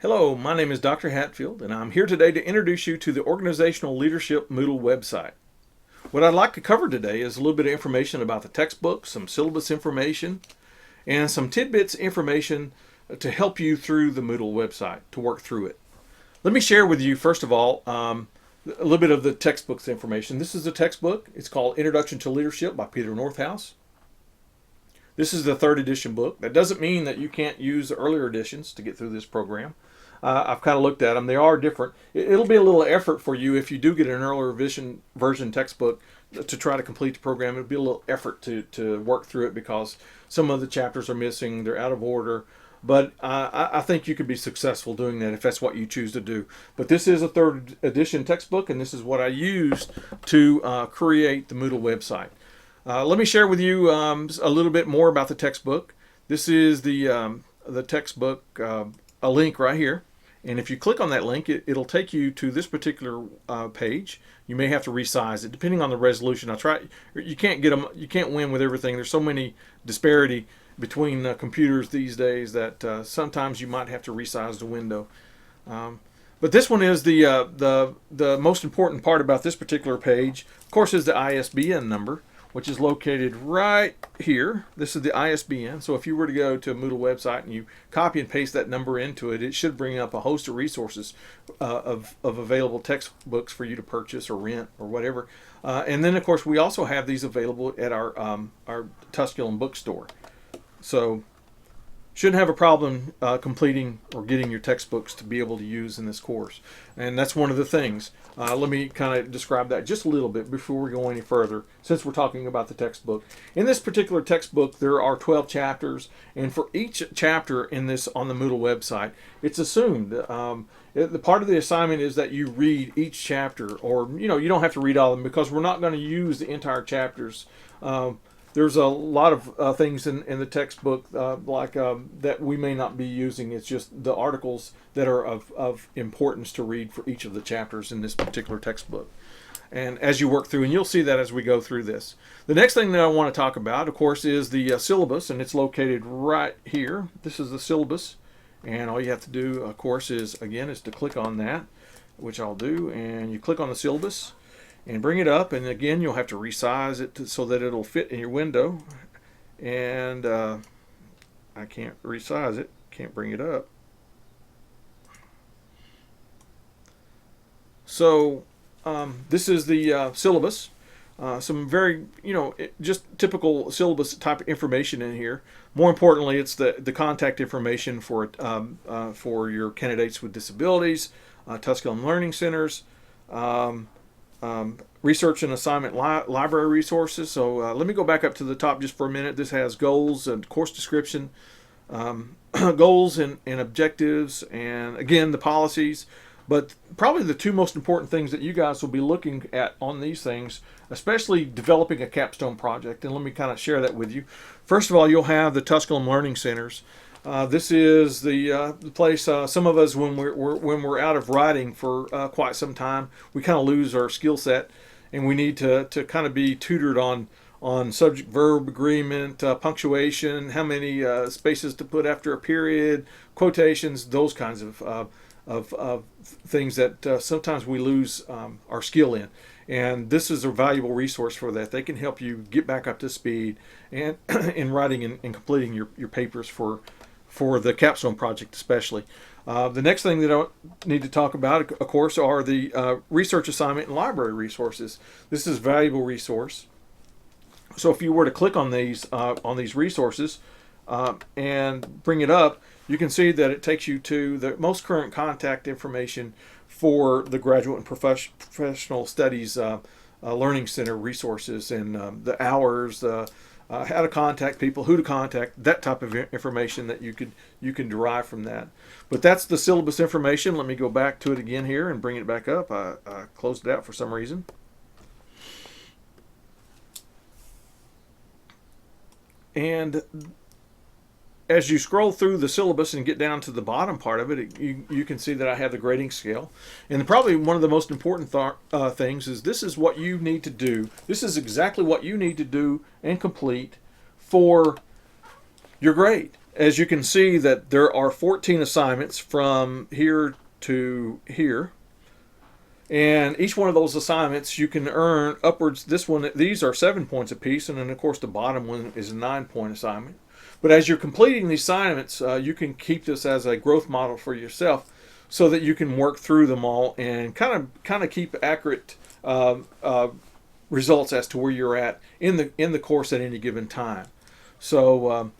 Hello, my name is Dr. Hatfield, and I'm here today to introduce you to the Organizational Leadership Moodle website. What I'd like to cover today is a little bit of information about the textbook, some syllabus information, and some tidbits information to help you through the Moodle website, to work through it. Let me share with you, first of all, a little bit of the textbook's information. This is the textbook. It's called Introduction to Leadership by Peter Northouse. This is the third edition book. That doesn't mean that you can't use the earlier editions to get through this program. I've kind of looked at them. They are different. It'll be a little effort for you if you do get an earlier version textbook to try to complete the program. It'll be a little effort to work through it because some of the chapters are missing. They're out of order. But I think you could be successful doing that if that's what you choose to do. But this is a third edition textbook, and this is what I used to create the Moodle website. Let me share with you a little bit more about the textbook. This is the textbook, a link right here. And if you click on that link, it'll take you to this particular page. You may have to resize it depending on the resolution. You can't get them. You can't win with everything. There's so many disparity between computers these days that sometimes you might have to resize the window. But this one is the most important part about this particular page. Of course, is the ISBN number, which is located right here. This is the ISBN. So if you were to go to a Moodle website and you copy and paste that number into it, it should bring up a host of resources of available textbooks for you to purchase or rent or whatever. And then, of course, we also have these available at our Tusculum bookstore. So shouldn't have a problem completing or getting your textbooks to be able to use in this course. And that's one of the things. Let me kind of describe that just a little bit before we go any further, since we're talking about the textbook. In this particular textbook, there are 12 chapters, and for each chapter in this on the Moodle website, it's assumed the part of the assignment is that you read each chapter, or you don't have to read all of them because we're not going to use the entire chapters. There's a lot of things in the textbook that we may not be using. It's just the articles that are of importance to read for each of the chapters in this particular textbook. And as you work through, and you'll see that as we go through this. The next thing that I want to talk about, of course, is the syllabus, and it's located right here. This is the syllabus, and all you have to do, of course, is to click on that, which I'll do, and you click on the syllabus and bring it up, and again you'll have to resize it so that it'll fit in your window, and I can't resize it, can't bring it up. So this is the syllabus. Some very just typical syllabus type of information in here. More importantly, it's the contact information for your candidates with disabilities, Tusculum Learning Centers, research and assignment library resources. So let me go back up to the top just for a minute. This has goals and course description, goals and objectives, and again the policies. But probably the two most important things that you guys will be looking at on these things, especially developing a capstone project, and let me kind of share that with you. First of all, you'll have the Tusculum Learning Centers. This is the place. Some of us, when we're out of writing for quite some time, we kind of lose our skill set, and we need to kind of be tutored on subject-verb agreement, punctuation, how many spaces to put after a period, quotations, those kinds of things that sometimes we lose our skill in. And this is a valuable resource for that. They can help you get back up to speed and in writing and completing your papers for the capstone project especially. The next thing that I need to talk about, of course, are the research assignment and library resources. This is a valuable resource. So if you were to click on these resources and bring it up, you can see that it takes you to the most current contact information for the Graduate and Professional Studies Learning Center resources, and the hours, how to contact people, who to contact, that type of information that you can derive from that. But that's the syllabus information. Let me go back to it again here and bring it back up. I closed it out for some reason. And as you scroll through the syllabus and get down to the bottom part of it, you can see that I have the grading scale. And probably one of the most important things is this is what you need to do. This is exactly what you need to do and complete for your grade. as you can see that there are 14 assignments from here to here. And each one of those assignments you can earn upwards. These are 7 points apiece, and then of course the bottom one is a 9-point assignment. But as you're completing these assignments, you can keep this as a growth model for yourself, so that you can work through them all and kind of keep accurate results as to where you're at in the course at any given time. So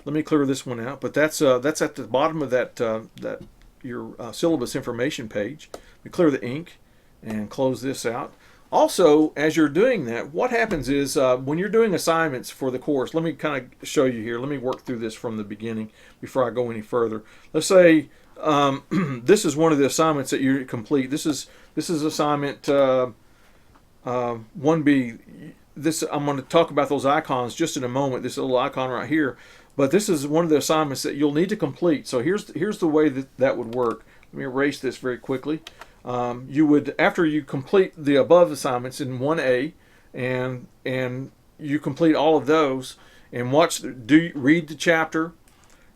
let me clear this one out. But that's at the bottom of that your syllabus information page. We clear the ink and close this out. Also, as you're doing that, what happens is when you're doing assignments for the course, let me kind of show you here. Let me work through this from the beginning before I go any further. Let's say this is one of the assignments that you complete. This is assignment 1B. I'm going to talk about those icons just in a moment. This little icon right here, but this is one of the assignments that you'll need to complete. So here's the way that would work. Let me erase this very quickly. You would, after you complete the above assignments in 1A, and you complete all of those, and read the chapter,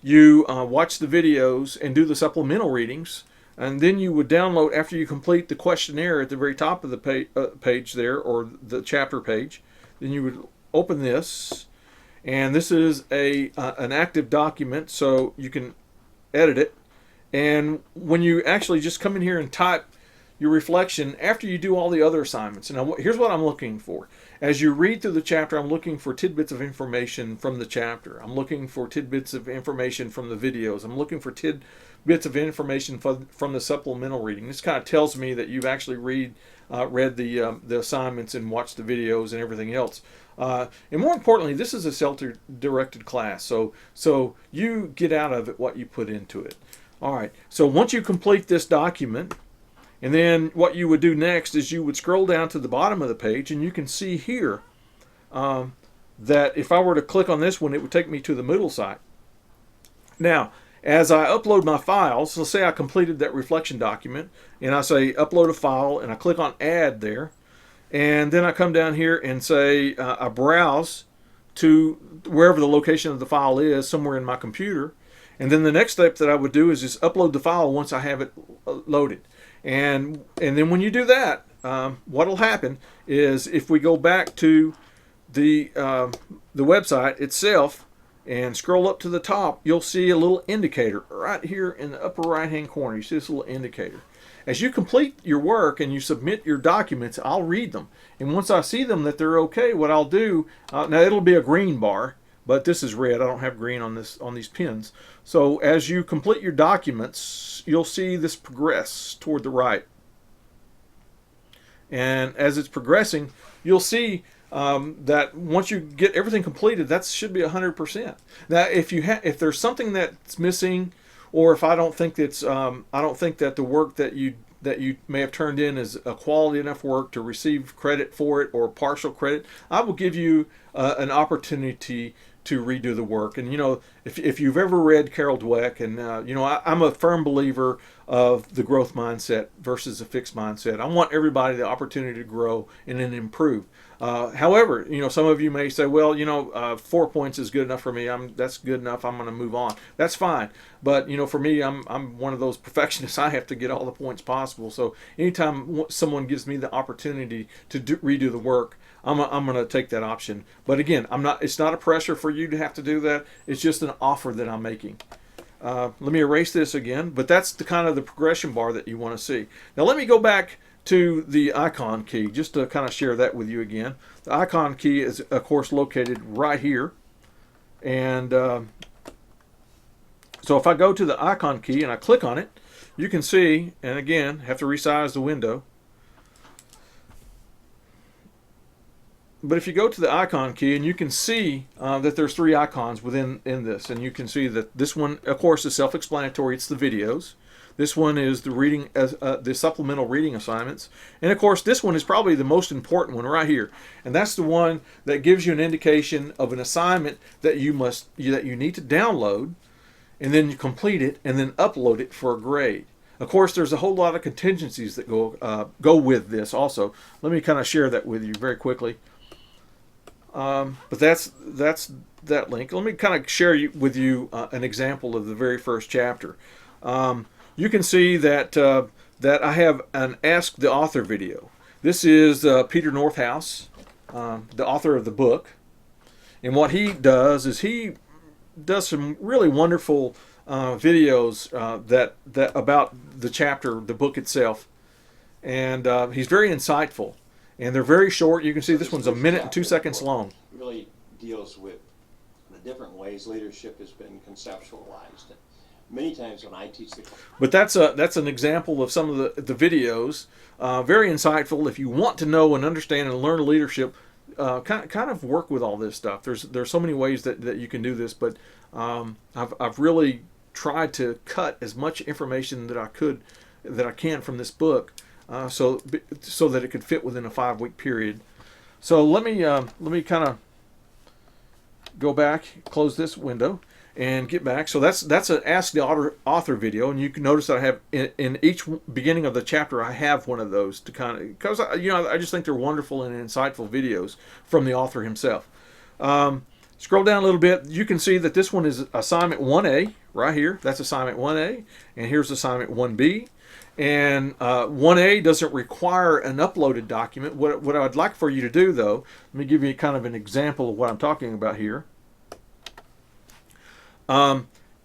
you watch the videos and do the supplemental readings, and then you would download, after you complete the questionnaire at the very top of the page there, or the chapter page, then you would open this, and this is an active document, so you can edit it. And when you actually just come in here and type your reflection after you do all the other assignments. And here's what I'm looking for. As you read through the chapter, I'm looking for tidbits of information from the chapter. I'm looking for tidbits of information from the videos. I'm looking for tidbits of information from the supplemental reading. This kind of tells me that you've actually read the assignments and watched the videos and everything else. And more importantly, this is a self-directed class, so you get out of it what you put into it. All right, so once you complete this document, and then what you would do next is you would scroll down to the bottom of the page, and you can see here that if I were to click on this one, it would take me to the Moodle site. Now, as I upload my files, let's say I completed that reflection document, and I say upload a file, and I click on add there, and then I come down here and say I browse to wherever the location of the file is, somewhere in my computer, and then the next step that I would do is just upload the file once I have it loaded. And then when you do that, what will happen is, if we go back to the website itself and scroll up to the top, you'll see a little indicator right here in the upper right hand corner. You see this little indicator. As you complete your work and you submit your documents, I'll read them, and once I see them that they're okay, what I'll do, now it'll be a green bar, but this is red. I don't have green on these pins. So as you complete your documents, you'll see this progress toward the right. And as it's progressing, you'll see that once you get everything completed, that should be 100%. Now, if there's something that's missing, or if I don't think that the work that you may have turned in is a quality enough work to receive credit for it, or partial credit, I will give you an opportunity to redo the work. And if you've ever read Carol Dweck, and I'm a firm believer of the growth mindset versus a fixed mindset. I want everybody the opportunity to grow and then improve. However, some of you may say, well, 4 points is good enough for me. That's good enough. I'm going to move on. That's fine. But for me, I'm one of those perfectionists. I have to get all the points possible. So anytime someone gives me the opportunity to redo the work, I'm going to take that option. But again, it's not a pressure for you to have to do that. It's just an offer that I'm making. Let me erase this again. But that's the kind of the progression bar that you want to see. Now let me go back to the icon key, just to kind of share that with you again. The icon key is, of course, located right here. And so if I go to the icon key and I click on it, you can see, and again, have to resize the window. But if you go to the icon key, and you can see that there's 3 icons within this, and you can see that this one, of course, is self-explanatory. It's the videos. This one is the reading, the supplemental reading assignments, and of course, this one is probably the most important one right here, and that's the one that gives you an indication of an assignment that you need to download, and then you complete it, and then upload it for a grade. Of course, there's a whole lot of contingencies that go with this also. Let me kind of share that with you very quickly. But that's that link. Let me kind of share with you an example of the very first chapter. You can see that that I have an Ask the Author video. This is Peter Northhouse, the author of the book, and what he does is he does some really wonderful videos that about the chapter, the book itself, and he's very insightful, and they're very short. You can see this one's a minute and 2 seconds long. Really deals with the different ways leadership has been conceptualized. Many times when I teach the class. But that's an example of some of the videos. Very insightful. If you want to know and understand and learn leadership, kind of work with all this stuff. There's so many ways that you can do this, but I've really tried to cut as much information that I can from this book, so that it could fit within a 5-week period. So let me kind of go back, close this window, and get back. So that's an Ask the Author video, and you can notice that I have in each beginning of the chapter I have one of those to kind of, because I just think they're wonderful and insightful videos from the author himself. Scroll down a little bit. You can see that this one is assignment 1A right here. That's assignment 1A, and here's assignment 1B. And 1A doesn't require an uploaded document. What I'd like for you to do, though, let me give you kind of an example of what I'm talking about here.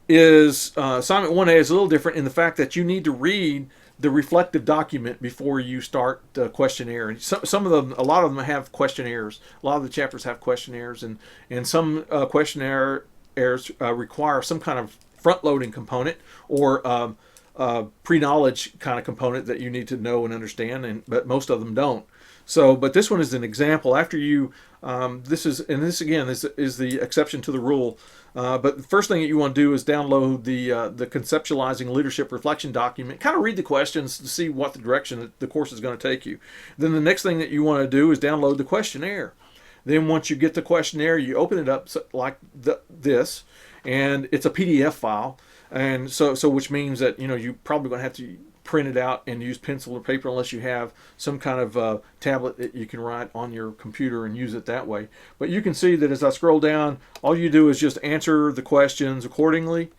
Is assignment 1A is a little different in the fact that you need to read the reflective document before you start the questionnaire. And some of them, a lot of them have questionnaires. A lot of the chapters have questionnaires, and some questionnaires require some kind of front-loading component or pre-knowledge kind of component that you need to know and understand, but most of them don't. So, but this one is an example. After you, this is the exception to the rule. But the first thing that you want to do is download the conceptualizing leadership reflection document. Kind of read the questions to see what the direction that the course is going to take you. Then the next thing that you want to do is download the questionnaire. Then once you get the questionnaire, you open it up like this, and it's a PDF file. And so which means that you're probably going to have to print it out and use pencil or paper unless you have some kind of tablet that you can write on your computer and use it that way. But you can see that as I scroll down, all you do is just answer the questions accordingly.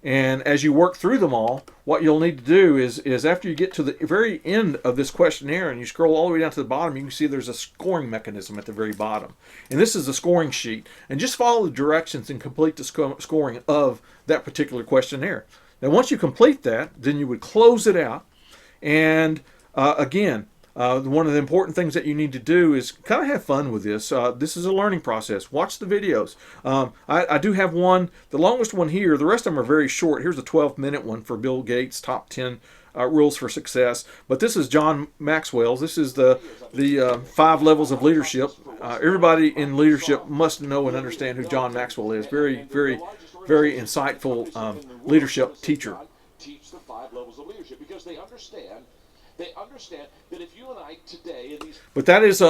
And as you work through them all, what you'll need to do is after you get to the very end of this questionnaire and you scroll all the way down to the bottom, you can see there's a scoring mechanism at the very bottom. And this is a scoring sheet. And just follow the directions and complete the scoring of that particular questionnaire. Now once you complete that, then you would close it out. And again, one of the important things that you need to do is kind of have fun with this. This is a learning process. Watch the videos. I do have one, the longest one here. The rest of them are very short. Here's a 12-minute one for Bill Gates' top 10 rules for success. But this is John Maxwell's. This is the 5 levels of leadership. Everybody in leadership must know and understand who John Maxwell is. Very, very, very insightful leadership teacher. Teach the 5 levels of leadership because they understand that if you and I today in these. But that is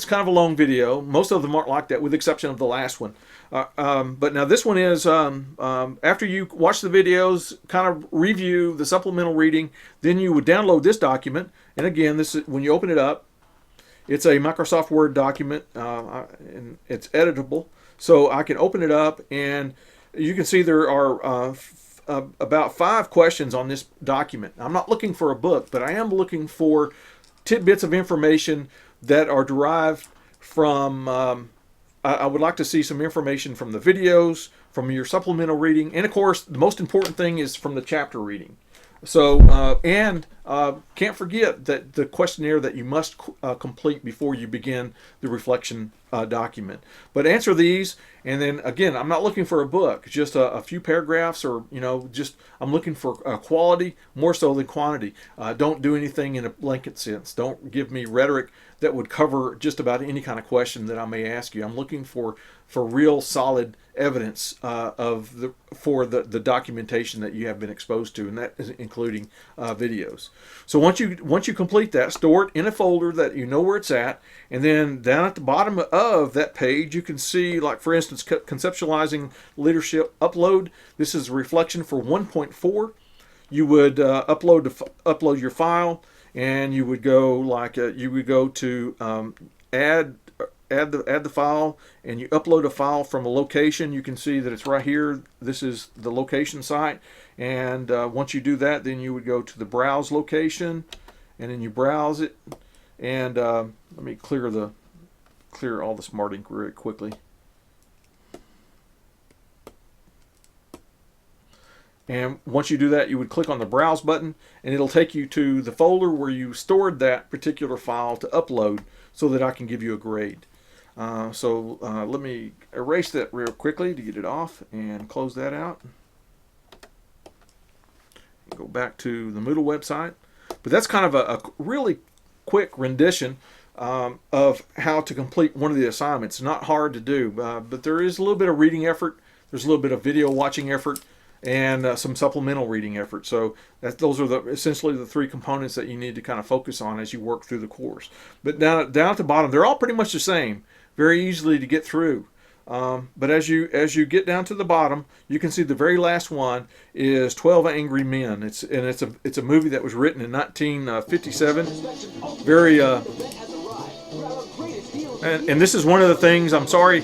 kind of a long video. Most of them aren't like that, with the exception of the last one. But now this one is after you watch the videos, kind of review the supplemental reading, then you would download this document. And again, this is when you open it up, it's a Microsoft Word document, and it's editable. So I can open it up, and you can see there are about 5 questions on this document. I'm not looking for a book, but I am looking for tidbits of information that are derived from, I would like to see some information from the videos, from your supplemental reading, and of course, the most important thing is from the chapter reading. So, can't forget that the questionnaire that you must complete before you begin the reflection document. But answer these, and then again, I'm not looking for a book, just a few paragraphs, or just I'm looking for quality more so than quantity. Don't do anything in a blanket sense. Don't give me rhetoric that would cover just about any kind of question that I may ask you. I'm looking for real solid evidence for the documentation that you have been exposed to, and that is including videos. So once you complete that, store it in a folder that you know where it's at, and then down at the bottom of that page you can see, like for instance, conceptualizing leadership upload. This is a reflection for 1.4. You would upload your file, and you would go to add add the file and you upload a file from a location, you can see that it's right here. This is the location site, and once you do that, then you would go to the browse location, and then you browse it. And let me clear all the Smart Ink very quickly. And once you do that, you would click on the Browse button, and it'll take you to the folder where you stored that particular file to upload so that I can give you a grade. Let me erase that real quickly to get it off and close that out. Go back to the Moodle website. But that's kind of a really quick rendition of how to complete one of the assignments. Not hard to do, but there is a little bit of reading effort. There's a little bit of video watching effort, and some supplemental reading effort. So those are essentially the three components that you need to kind of focus on as you work through the course. But down at the bottom, they're all pretty much the same, very easily to get through. But as you get down to the bottom, you can see the very last one is 12 Angry Men. It's a movie that was written in 1957. Very and this is one of the things, I'm sorry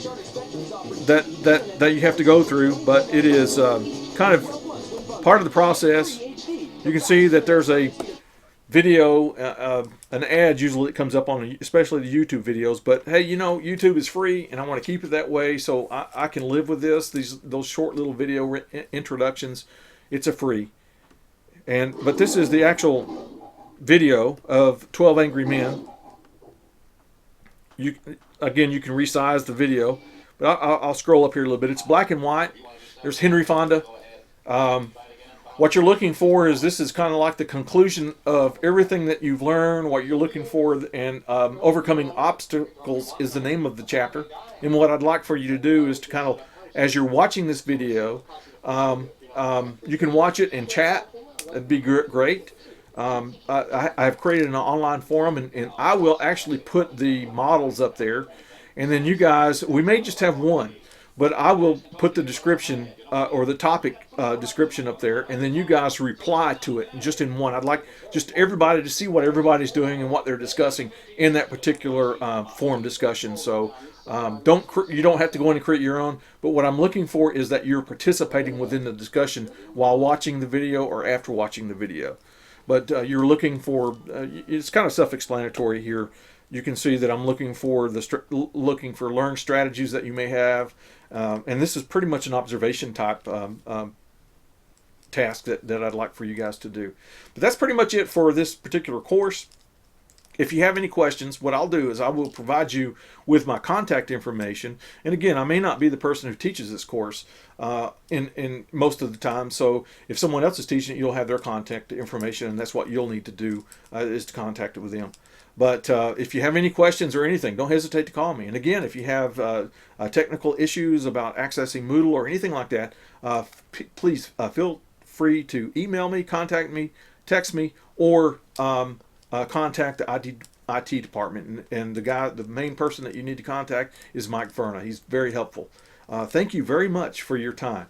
that you have to go through, but it is kind of part of the process. You can see that there's a video, an ad usually that comes up on especially the YouTube videos. But hey, YouTube is free, and I want to keep it that way, so I can live with those short little video introductions. It's a free, but this is the actual video of 12 Angry Men. You can resize the video, but I'll scroll up here a little bit. It's black and white. There's Henry Fonda. What you're looking for is, this is kind of like the conclusion of everything that you've learned, what you're looking for, and overcoming obstacles is the name of the chapter. And what I'd like for you to do is to kind of, as you're watching this video, you can watch it and chat. It'd be great. I've created an online forum, and I will actually put the models up there. And then you guys, we may just have one, but I will put the description or the topic description up there, and then you guys reply to it just in one. I'd like just everybody to see what everybody's doing and what they're discussing in that particular forum discussion. So you don't have to go in and create your own, but what I'm looking for is that you're participating within the discussion while watching the video or after watching the video. But you're looking for, it's kind of self-explanatory here. You can see that I'm looking for learning strategies that you may have, and this is pretty much an observation type task that I'd like for you guys to do. But that's pretty much it for this particular course. If you have any questions, what I'll do is I will provide you with my contact information. And again, I may not be the person who teaches this course in most of the time. So if someone else is teaching it, you'll have their contact information, and that's what you'll need to do is to contact it with them. But if you have any questions or anything, don't hesitate to call me. And again, if you have technical issues about accessing Moodle or anything like that, please feel free to email me, contact me, text me, or contact the IT department. And the main person that you need to contact is Mike Verna. He's very helpful. Thank you very much for your time.